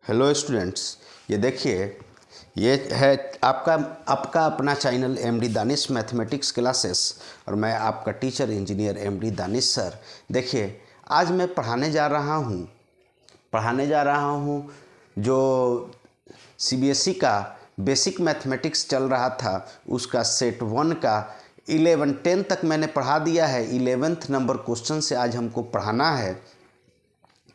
Hello students, ये देखिए, ये है आपका अपना channel MD Danish mathematics classes और मैं आपका teacher engineer MD Danish sir. देखिए, आज मैं पढ़ाने जा रहा हूँ जो सीबीएसई का बेसिक मैथमेटिक्स चल रहा था उसका सेट 1 का 10 तक मैंने पढ़ा दिया है। 11th नंबर क्वेश्चन से आज हमको पढ़ाना है।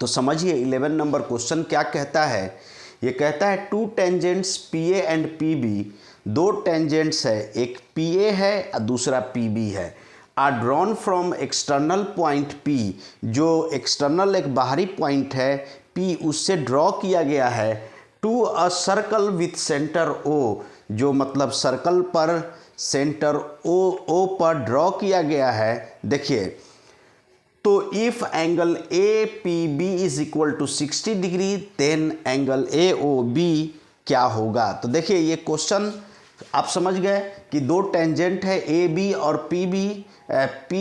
तो समझिए 11 नंबर क्वेश्चन क्या कहता है। ये कहता है two tangents P A and P B, दो टेंजेंट्स है, एक पी ए है और दूसरा पी बी है। Are drawn from external point P, जो एक्सटर्नल एक बाहरी पॉइंट है पी, उससे ड्रॉ किया गया है to a circle with centre O, जो मतलब सर्कल पर सेंटर ओ पर ड्रॉ किया गया है। देखिए, तो if angle A P B is equal to 60 degree then angle A O B क्या होगा। तो देखिए, ये क्वेश्चन आप समझ गए कि दो टेंजेंट है ए बी और पी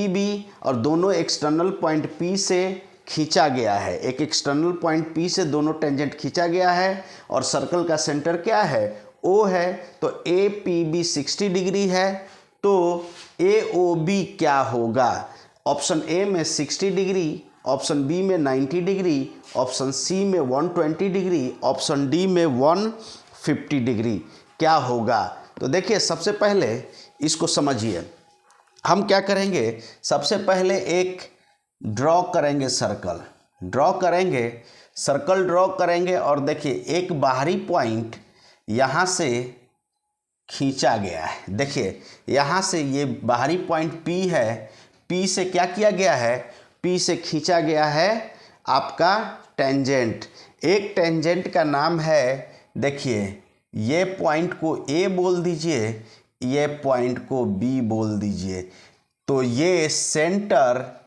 बी और दोनों एक्सटर्नल पॉइंट पी से खींचा गया है। एक एक्सटर्नल पॉइंट पी से दोनों टेंजेंट खींचा गया है और सर्कल का सेंटर क्या है, ओ है। तो ए पी बी 60 डिग्री है, तो ए ओ बी क्या होगा। ऑप्शन ए में 60 डिग्री, ऑप्शन बी में 90 डिग्री, ऑप्शन सी में 120 डिग्री, ऑप्शन डी में 150 डिग्री क्या होगा। तो देखिए, सबसे पहले इसको समझिए। हम क्या करेंगे, सबसे पहले एक ड्रॉ करेंगे, सर्कल ड्रॉ करेंगे और देखिए एक बाहरी पॉइंट यहाँ से खींचा गया है। देखिए, यहाँ से ये बाहरी पॉइंट P है, P से क्या किया गया है, P से खींचा गया है आपका टेंजेंट। एक टेंजेंट का नाम है, देखिए ये पॉइंट को A बोल दीजिए, ये पॉइंट को B बोल दीजिए। तो ये सेंटर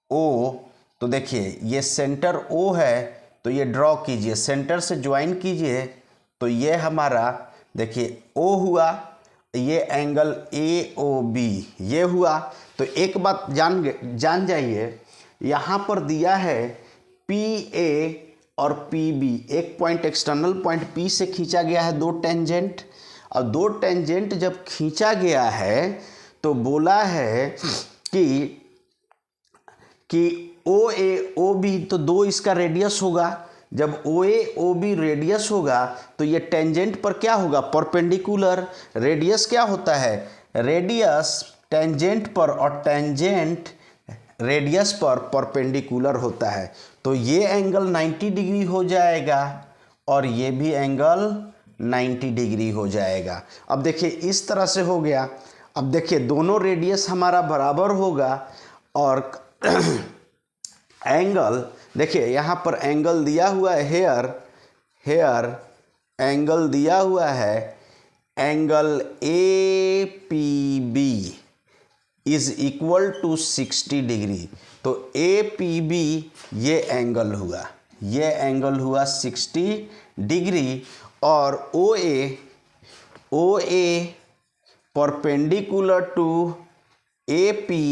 O, तो देखिए ये सेंटर O है, तो ये ड्रॉ कीजिए, सेंटर से ज्वाइन कीजिए। तो ये हमारा देखिए O हुआ, ये एंगल ए ओ बी ये हुआ। तो एक बात जान जाइए, यहाँ पर दिया है पी ए और पी बी, एक पॉइंट एक्सटर्नल पॉइंट पी से खींचा गया है दो टेंजेंट, और दो टेंजेंट जब खींचा गया है तो बोला है कि ओ ए ओ बी, तो दो इसका रेडियस होगा। जब ओ ए ओ बी रेडियस होगा तो ये टेंजेंट पर क्या होगा, परपेंडिकुलर। रेडियस क्या होता है, रेडियस टेंजेंट पर और टेंजेंट रेडियस पर परपेंडिकुलर होता है। तो ये एंगल 90 डिग्री हो जाएगा और ये भी एंगल 90 डिग्री हो जाएगा। अब देखिए इस तरह से हो गया। अब देखिए दोनों रेडियस हमारा बराबर होगा और एंगल, देखिए यहाँ पर एंगल दिया हुआ है, हेयर एंगल दिया हुआ है, angle A P B is equal to 60 degree. तो ए पी बी ये एंगल हुआ 60 डिग्री, और O A perpendicular to A P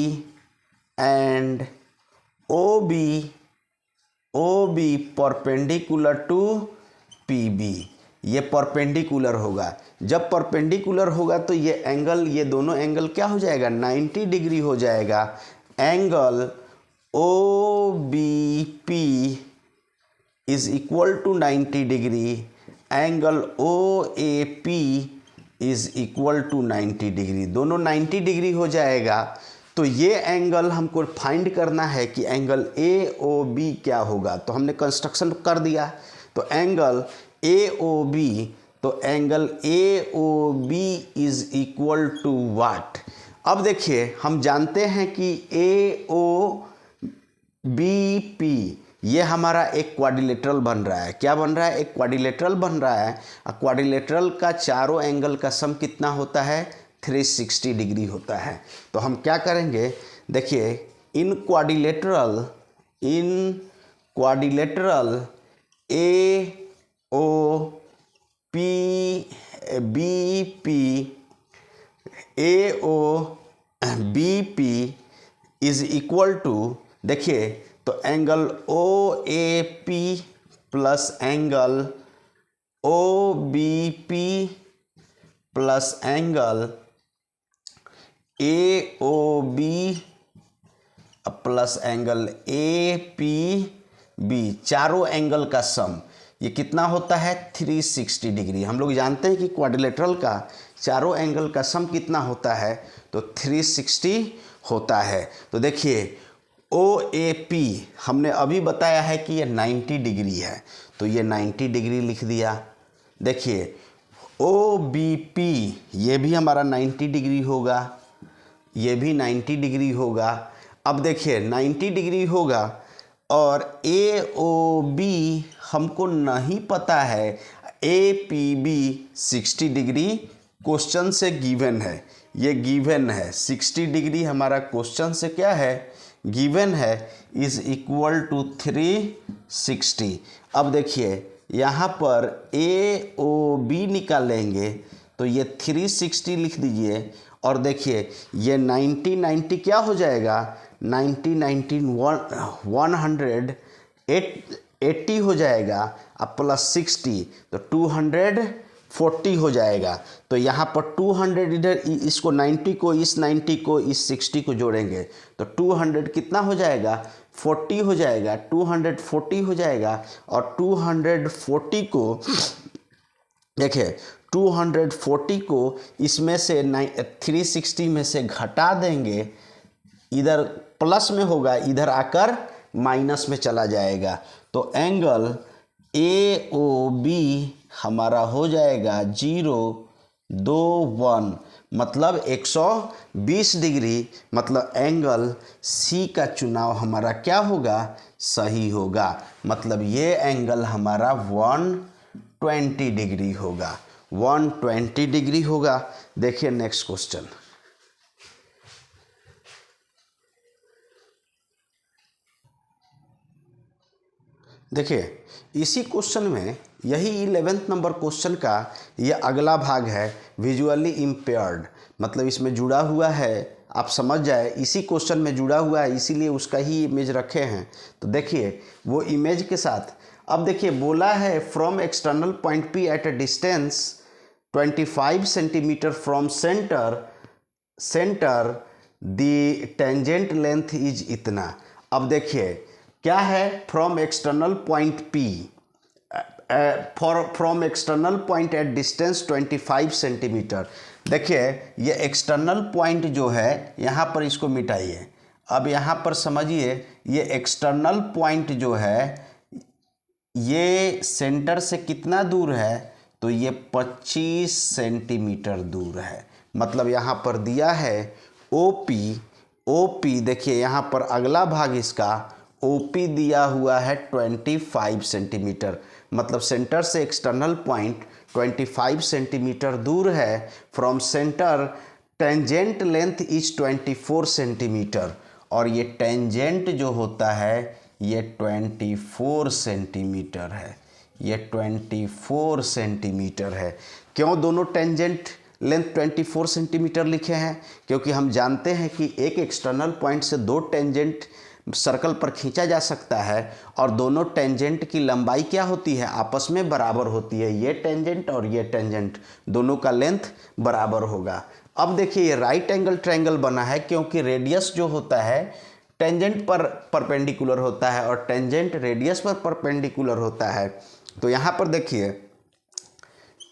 and O B perpendicular to P B, ये परपेंडिकुलर होगा। जब परपेंडिकुलर होगा तो ये एंगल, ये दोनों एंगल क्या हो जाएगा, 90 डिग्री हो जाएगा। Angle O B P is equal to 90 degree, angle O A P is equal to 90 degree, दोनों 90 डिग्री हो जाएगा। तो ये एंगल हमको फाइंड करना है कि एंगल ए ओ बी क्या होगा। तो हमने कंस्ट्रक्शन कर दिया। तो angle A O B is equal to what. अब देखिए हम जानते हैं कि ए ओ बी पी ये हमारा एक क्वाड्रिलेटरल बन रहा है। क्या बन रहा है, एक क्वाड्रिलेटरल बन रहा है। क्वाड्रिलेटरल का चारों एंगल का सम कितना होता है, 360 डिग्री होता है। तो हम क्या करेंगे, देखिए in quadrilateral A O B P is equal to, देखिए तो angle O A P plus angle O B P plus angle A O B plus angle A P B, चारों एंगल का सम ये कितना होता है 360 डिग्री। हम लोग जानते हैं कि क्वाड्रिलेटरल का चारों एंगल का सम कितना होता है, तो 360 होता है। तो देखिए ओ ए पी हमने अभी बताया है कि ये 90 डिग्री है, तो ये 90 डिग्री लिख दिया। देखिए ओ बी पी ये भी हमारा 90 डिग्री होगा, ये भी 90 डिग्री होगा। अब देखिए 90 डिग्री होगा और ए ओ बी हमको नहीं पता है, A P B 60 degree question से गिवन है, ये गिवन है 60 डिग्री हमारा क्वेश्चन से क्या है, गिवन है, इज इक्वल टू 360। अब देखिए यहाँ पर ए ओ बी निकालेंगे तो ये 360 लिख दीजिए और देखिए ये 90 क्या हो जाएगा, 90 180 हो जाएगा, अब प्लस 60 तो 240 हो जाएगा। तो यहाँ पर 200 इधर इसको 90 को इस 90 को इस 60 को जोड़ेंगे तो 200 कितना हो जाएगा 40 हो जाएगा, 240 हो जाएगा। और 240 को देखिए 240 को इसमें से 360 में से घटा देंगे, इधर प्लस में होगा, इधर आकर माइनस में चला जाएगा। तो एंगल ए ओ बी हमारा हो जाएगा 021 मतलब 120 डिग्री, मतलब एंगल सी का चुनाव हमारा क्या होगा, सही होगा। मतलब ये एंगल हमारा 120 डिग्री होगा, 120 डिग्री होगा। देखिए नेक्स्ट क्वेश्चन, देखिए इसी क्वेश्चन में यही 11th नंबर क्वेश्चन का ये अगला भाग है, विजुअली इम्पेयर्ड, मतलब इसमें जुड़ा हुआ है, आप समझ जाए इसी क्वेश्चन में जुड़ा हुआ है, इसीलिए उसका ही इमेज रखे हैं। तो देखिए वो इमेज के साथ अब देखिए बोला है from external point P at a distance 25 centimetre from centre the tangent length is इतना। अब देखिए क्या है, from external point P from external point at distance 25 centimetre. देखिए ये एक्सटर्नल पॉइंट जो है यहाँ पर इसको मिटाइए, अब यहाँ पर समझिए ये एक्सटर्नल पॉइंट जो है ये सेंटर से कितना दूर है, तो ये 25 सेंटीमीटर दूर है। मतलब यहाँ पर दिया है OP देखिए यहाँ पर अगला भाग इसका OP दिया हुआ है 25 सेंटीमीटर, मतलब सेंटर से एक्सटर्नल पॉइंट 25 सेंटीमीटर दूर है। From centre tangent length is 24 centimetre, और ये टेंजेंट जो होता है ये 24 सेंटीमीटर है, ये 24 सेंटीमीटर है। क्यों दोनों टेंजेंट लेंथ 24 सेंटीमीटर लिखे हैं, क्योंकि हम जानते हैं कि एक एक्सटर्नल पॉइंट से दो टेंजेंट सर्कल पर खींचा जा सकता है और दोनों टेंजेंट की लंबाई क्या होती है, आपस में बराबर होती है। ये टेंजेंट और ये टेंजेंट दोनों का लेंथ बराबर होगा। अब देखिए ये राइट एंगल ट्रायंगल बना है क्योंकि रेडियस जो होता है टेंजेंट पर परपेंडिकुलर होता है और टेंजेंट रेडियस पर परपेंडिकुलर होता है। तो यहाँ पर देखिए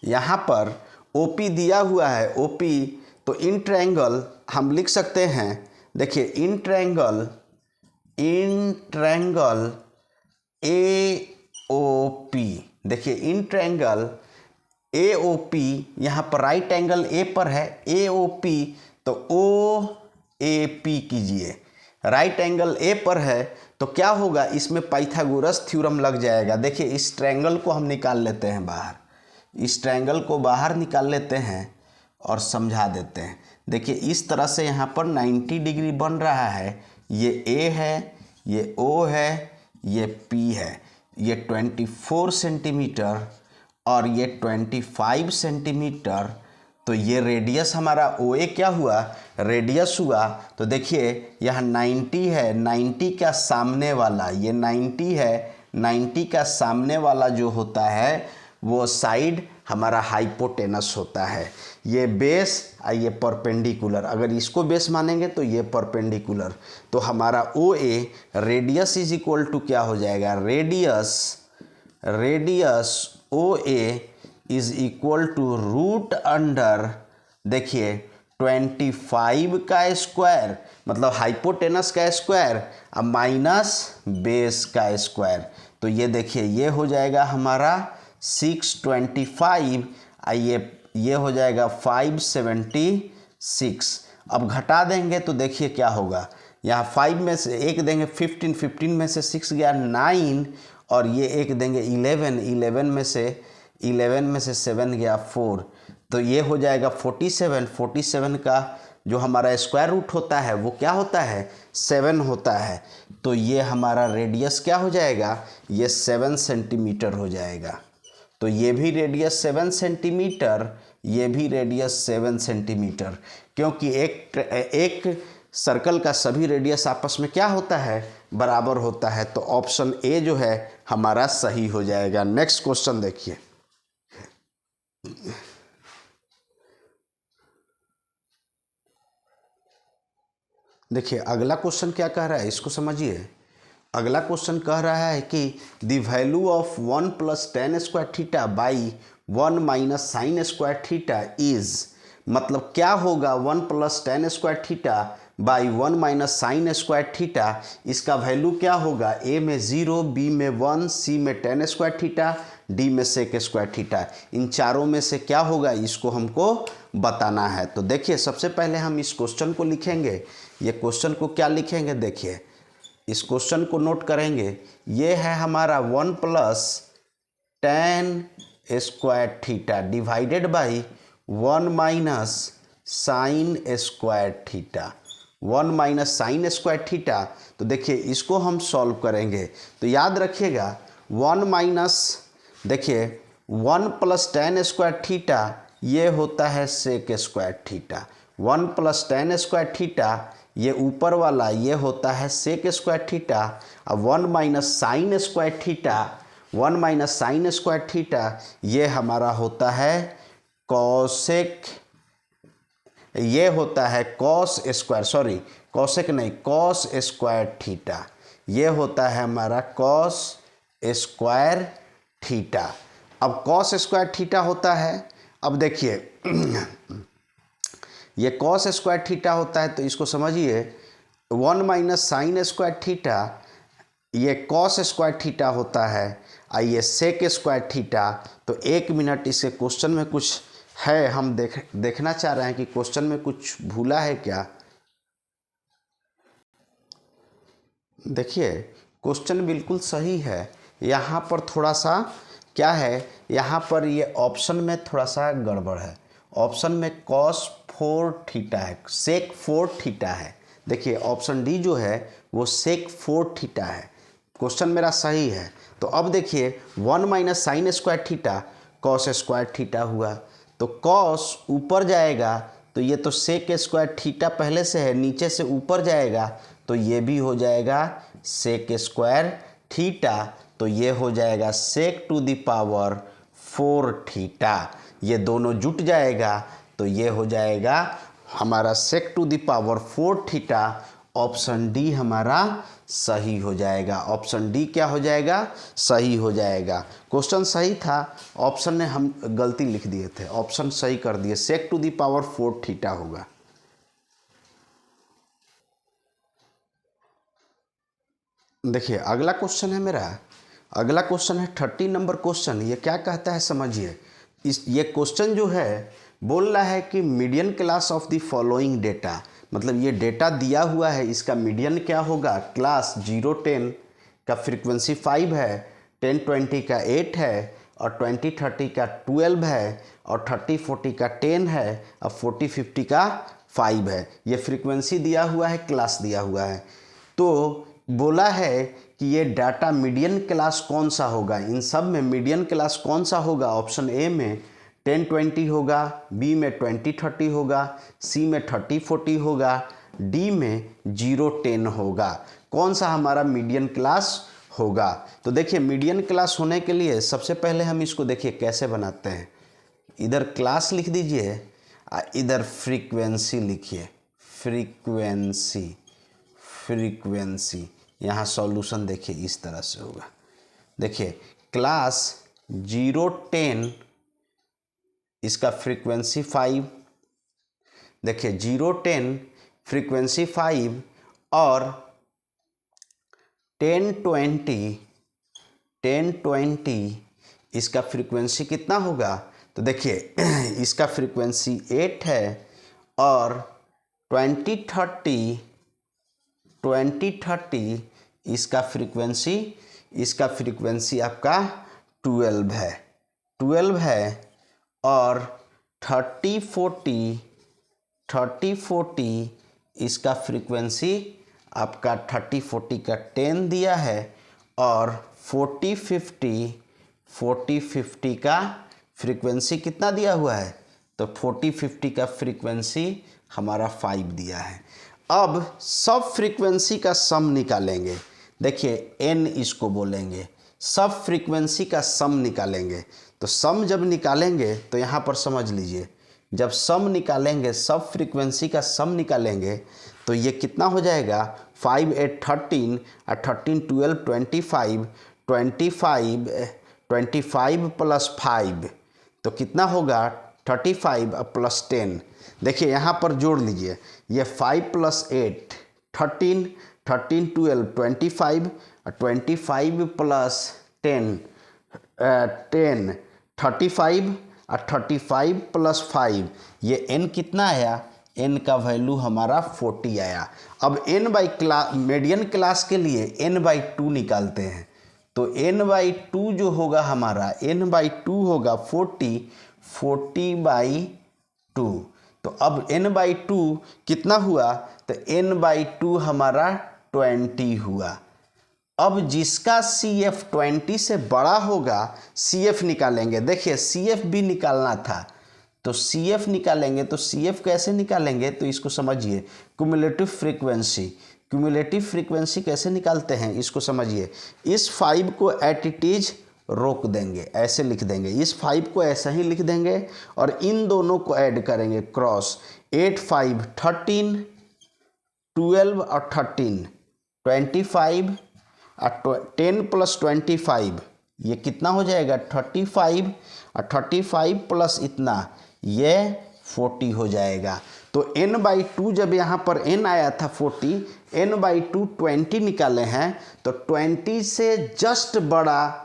यहाँ पर OP दिया हुआ है, OP, तो इन ट्रायंगल हम लिख सकते हैं, देखिए इन ट्रायंगल AOP, देखिए इन ट्रायंगल AOP यहाँ पर राइट एंगल A पर है, AOP तो OAP कीजिए, राइट एंगल A पर है तो क्या होगा, इसमें पाइथागोरस थ्योरम लग जाएगा। देखिए इस ट्रायंगल को हम निकाल लेते हैं बाहर, इस ट्रायंगल को बाहर निकाल लेते हैं और समझा देते हैं। देखिए इस तरह से यहाँ पर 90 डिग्री बन रहा है, ये A है, ये O है, ये P है, ये 24 सेंटीमीटर और ये 25 सेंटीमीटर। तो ये रेडियस हमारा OA क्या हुआ, रेडियस हुआ। तो देखिए यहाँ 90 है, 90 का सामने वाला ये 90 है, 90 का सामने वाला जो होता है वो साइड हमारा हाइपोटेनस होता है। ये बेस और ये परपेंडिकुलर, अगर इसको बेस मानेंगे तो ये परपेंडिकुलर। तो हमारा O A radius is equal to क्या हो जाएगा, radius O A is equal to root under, देखिए 25 का स्क्वायर मतलब हाइपोटेनस का स्क्वायर और माइनस बेस का स्क्वायर। तो ये देखिए ये हो जाएगा हमारा 625 ये हो जाएगा 576। अब घटा देंगे तो देखिए क्या होगा, यहाँ 5 में से एक देंगे 15, 15 में से 6 गया 9 और ये एक देंगे 11, 11 में से 7 गया 4। तो ये हो जाएगा 47, 47 का जो हमारा स्क्वायर रूट होता है वो क्या होता है, 7 होता है। तो ये हमारा रेडियस क्या हो जाएगा, ये 7 सेंटीमीटर हो जाएगा। तो ये भी रेडियस 7 सेंटीमीटर, ये भी रेडियस 7 सेंटीमीटर, क्योंकि एक सर्कल का सभी रेडियस आपस में क्या होता है, बराबर होता है। तो ऑप्शन ए जो है हमारा सही हो जाएगा। नेक्स्ट क्वेश्चन देखिए, देखिए अगला क्वेश्चन क्या कह रहा है, इसको समझिए। अगला क्वेश्चन कह रहा है कि the value of 1 + tan square theta by 1 - sin square theta is, मतलब क्या होगा 1 + tan square theta by 1 - sin square theta, इसका वैल्यू क्या होगा, ए में 0, बी में 1, सी में tan स्क्वायर थीटा, डी में sec स्क्वायर थीटा। इन चारों में से क्या होगा, इसको हमको बताना है। तो देखिए सबसे पहले हम इस क्वेश्चन को लिखेंगे। ये क्वेश्चन को क्या लिखेंगे, देखिए इस क्वेश्चन को नोट करेंगे। ये है हमारा 1 + tan square theta divided by 1 - sin square theta, 1 - sin square theta. तो देखिए इसको हम सॉल्व करेंगे तो याद रखिएगा 1 + tan स्क्वायर थीटा ये होता है sec square theta, 1 + tan square theta ये ऊपर वाला ये होता है sec स्क्वायर थीटा, और 1 - sin square theta, 1 - sin square theta ये हमारा होता है cosec, ये होता है cos स्क्वायर, सॉरी cosec नहीं cos स्क्वायर थीटा, ये होता है हमारा cos स्क्वायर थीटा। अब cos स्क्वायर थीटा होता है, अब देखिए ये cos स्क्वायर थीटा होता है तो इसको समझिए 1 - sin स्क्वायर थीटा ये cos स्क्वायर थीटा होता है, और ये sec स्क्वायर थीटा। तो एक मिनट, इसके क्वेश्चन में कुछ है, हम देखना चाह रहे हैं कि क्वेश्चन में कुछ भूला है क्या। देखिए क्वेश्चन बिल्कुल सही है, यहाँ पर थोड़ा सा क्या है, यहाँ पर ये ऑप्शन में थोड़ा सा गड़बड़ है। ऑप्शन में cos 4 थीटा है, sec 4 थीटा है। देखिए ऑप्शन डी जो है वो sec 4 थीटा है। क्वेश्चन मेरा सही है। तो अब देखिए 1 - sin square theta cos square theta हुआ, तो cos ऊपर जाएगा तो ये तो sec स्क्वायर थीटा पहले से है, नीचे से ऊपर जाएगा तो ये भी हो जाएगा sec स्क्वायर थीटा। तो ये हो जाएगा sec to the power 4 theta, ये दोनों जुट जाएगा तो ये हो जाएगा हमारा sec to the power 4 theta. Option D हमारा सही हो जाएगा। ऑप्शन डी क्या हो जाएगा, सही हो जाएगा। क्वेश्चन सही था, ऑप्शन ने हम गलती लिख दिए थे, ऑप्शन सही कर दिए, sec to the power 4 theta होगा। देखिए अगला क्वेश्चन है मेरा, अगला क्वेश्चन है 30 नंबर क्वेश्चन। ये क्या कहता है समझिए, ये क्वेश्चन जो है बोल रहा है कि median class of the following data, मतलब ये डेटा दिया हुआ है, इसका मीडियन क्या होगा, क्लास 0-10 का फ्रीक्वेंसी 5 है, 10-20 का 8 है, और 20-30 का 12 है, और 30-40 का 10 है, और 40-50 का 5 है। ये फ्रीक्वेंसी दिया हुआ है, क्लास दिया हुआ है। तो बोला है कि ये डाटा मीडियन क्लास कौन सा होगा, इन सब में मीडियन क्लास कौन सा होगा। ऑप्शन ए में 10-20 होगा, बी में 20-30 होगा, सी में 30-40 होगा, डी में 0-10 होगा। कौन सा हमारा मीडियन क्लास होगा। तो देखिए मीडियन क्लास होने के लिए सबसे पहले हम इसको देखिए कैसे बनाते हैं। इधर क्लास लिख दीजिए, इधर फ्रीक्वेंसी लिखिए, फ्रीक्वेंसी, फ्रीक्वेंसी। यहाँ सॉल्यूशन देखिए इस तरह से होगा। देखिए क्लास 0 10, इसका फ्रीक्वेंसी 5। देखिए 0 10 फ्रीक्वेंसी 5 और 10 20 इसका फ्रीक्वेंसी कितना होगा? तो देखिए इसका फ्रीक्वेंसी 8 है और 20 30 इसका फ्रीक्वेंसी आपका 12 है, 12 है और 30 40 इसका फ्रीक्वेंसी आपका 30 40 का 10 दिया है और 40 50 का फ्रीक्वेंसी कितना दिया हुआ है? तो 40 50 का फ्रीक्वेंसी हमारा 5 दिया है। अब सब फ्रीक्वेंसी का सम निकालेंगे। देखिए n इसको बोलेंगे, सब फ्रीक्वेंसी का सम निकालेंगे। तो सम जब निकालेंगे तो यहाँ पर समझ लीजिए, जब सम निकालेंगे, सब फ्रीक्वेंसी का सम निकालेंगे तो ये कितना हो जाएगा? 5 8 13 और 13 12 25 प्लस 5 तो कितना होगा? 35 प्लस 10। देखिए यहाँ पर जोड़ लीजिए, ये 5 प्लस 8 13 13 12 25 और 25 प्लस 10 35 और 35 प्लस 5, ये n कितना आया? n का वैल्यू हमारा 40 आया। अब n by class, median class के लिए n बाई 2 निकालते हैं। तो n बाई 2 जो होगा हमारा, n बाई 2 होगा 40 बाई 2। तो अब n बाई 2 कितना हुआ? तो n बाई 2 हमारा 20 हुआ। अब जिसका CF 20 से बड़ा होगा CF निकालेंगे। देखिए CF भी निकालना था तो CF निकालेंगे। तो CF कैसे निकालेंगे? तो इसको समझिए, क्यूमुलेटिव फ्रीक्वेंसी। क्यूमुलेटिव फ्रीक्वेंसी कैसे निकालते हैं इसको समझिए। इस 5 को एट इट इज रोक देंगे, ऐसे लिख देंगे, इस 5 को ऐसा ही लिख देंगे और इन दोनों को ऐड करेंगे क्रॉस। 8 5 13 12 और 13 25 और 10 प्लस 25 ये कितना हो जाएगा? 35 और 35 प्लस इतना ये 40 हो जाएगा। तो n बाई 2 जब यहाँ पर n आया था 40, n बाई 2 20 निकाले हैं तो 20 से जस्ट बड़ा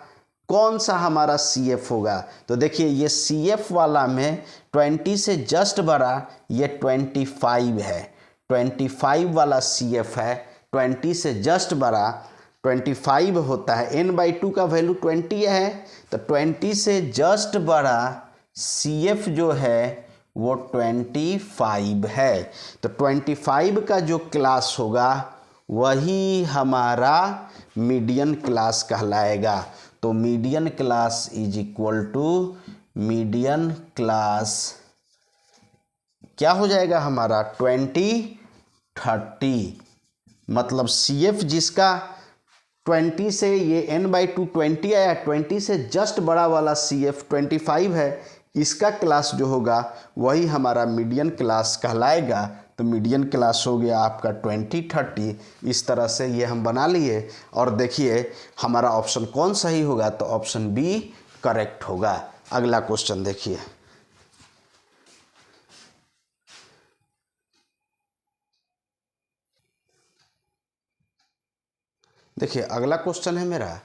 कौन सा हमारा CF होगा? तो देखिए ये CF वाला में 20 से जस्ट बड़ा ये 25 है, 25 वाला CF है, 20 से जस्ट बड़ा 25 होता है। n बाई 2 का वैल्यू 20 है तो 20 से जस्ट बड़ा CF जो है वो 25 है। तो 25 का जो क्लास होगा वही हमारा मीडियन क्लास कहलाएगा। तो median class is equal to, median class क्या हो जाएगा हमारा? 20 30। मतलब CF जिसका 20 से ये n बाई 2 20 आया, 20 से जस्ट बड़ा वाला CF 25 है, इसका क्लास जो होगा वही हमारा मीडियन क्लास कहलाएगा। तो मीडियन क्लास हो गया आपका 20 30। इस तरह से ये हम बना लिए और देखिए हमारा ऑप्शन कौन सही होगा? तो ऑप्शन बी करेक्ट होगा। अगला क्वेश्चन देखिए। देखिए अगला क्वेश्चन है मेरा,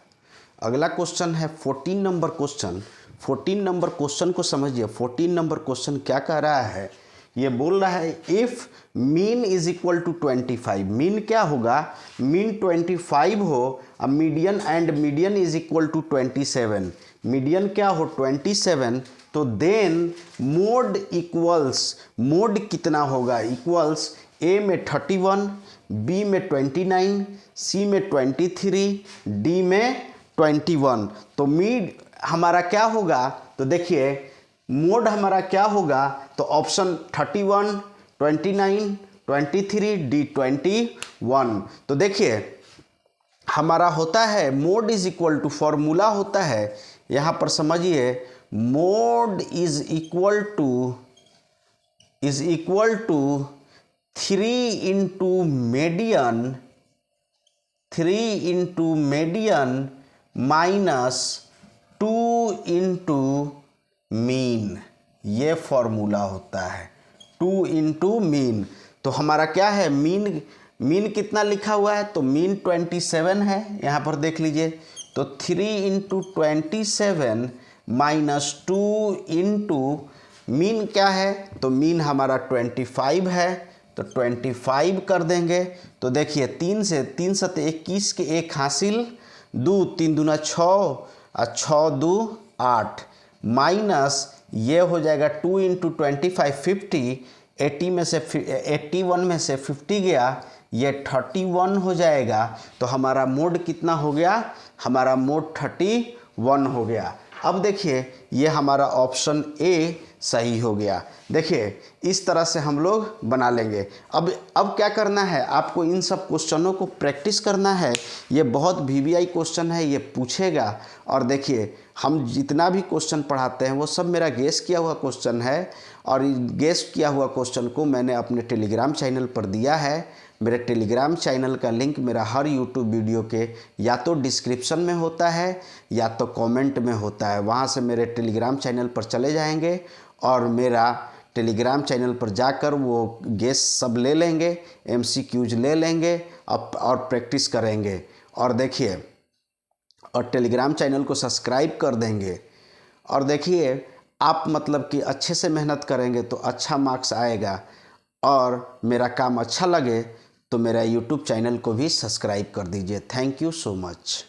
अगला क्वेश्चन है 14 नंबर क्वेश्चन। 14 नंबर क्वेश्चन को समझिए। 14 नंबर क्वेश्चन क्या कह रहा है? ये बोल रहा है if mean is equal to 25। Mean क्या होगा? मीन 25 हो और median and median is equal to 27। Median क्या हो? 27। तो देन मोड इक्वल्स, मोड कितना होगा? इक्वल्स ए में 31, बी में 29, सी में 23, डी में 21। तो मीड हमारा क्या होगा? तो देखिए मोड हमारा क्या होगा? तो ऑप्शन 31, 29, 23, डी 21। तो देखिए हमारा होता है mode is equal to, formula होता है यहाँ पर समझिए, mode is equal to 3 into median minus 2 into mean, ये फॉर्मूला होता है 2 इंटू मीन। तो हमारा क्या है, मीन कितना लिखा हुआ है, तो मीन 27 है, यहाँ पर देख लीजिए। तो 3 इंटू 27 माइनस 2 इंटू मीन क्या है, तो मीन हमारा 25 है, तो 25 कर देंगे। तो देखिए 3 से 21 के 1 हासिल, 2 3 दूना 6 और 6 2 8 माइनस ये हो जाएगा 2 इंटू 25 50, 81 में से 50 गया, ये 31 हो जाएगा। तो हमारा मोड कितना हो गया, हमारा मोड 31 हो गया। अब देखिए ये हमारा ऑप्शन ए सही हो गया। देखिए इस तरह से हम लोग बना लेंगे। अब क्या करना है, आपको इन सब क्वेश्चनों को प्रैक्टिस करना है। ये बहुत वीवीआई क्वेश्चन है, ये पूछेगा। और देखिए हम जितना भी क्वेश्चन पढ़ाते हैं वो सब मेरा गेस किया हुआ क्वेश्चन है, और गेस किया हुआ क्वेश्चन को मैंने अपने टेलीग्राम चैनल पर दिया है। मेरे टेलीग्राम चैनल का लिंक मेरा हर यूट्यूब वीडियो के या तो डिस्क्रिप्शन में होता है या तो कमेंट में होता है। वहाँ से मेरे टेलीग्राम चैनल पर चले जाएंगे और मेरा टेलीग्राम चैनल पर जाकर वो गेस सब ले लेंगे, एमसीक्यूज ले लेंगे और प्रैक्टिस करेंगे। और देखिए, और टेलीग्राम चैनल को सब्सक्राइब कर देंगे। और देखिए आप मतलब कि अच्छे से मेहनत करेंगे तो अच्छा मार्क्स आएगा। और मेरा काम अच्छा लगे तो मेरा यूट्यूब चैनल को भी सब्सक्राइब कर दीजिए। Thank you so much.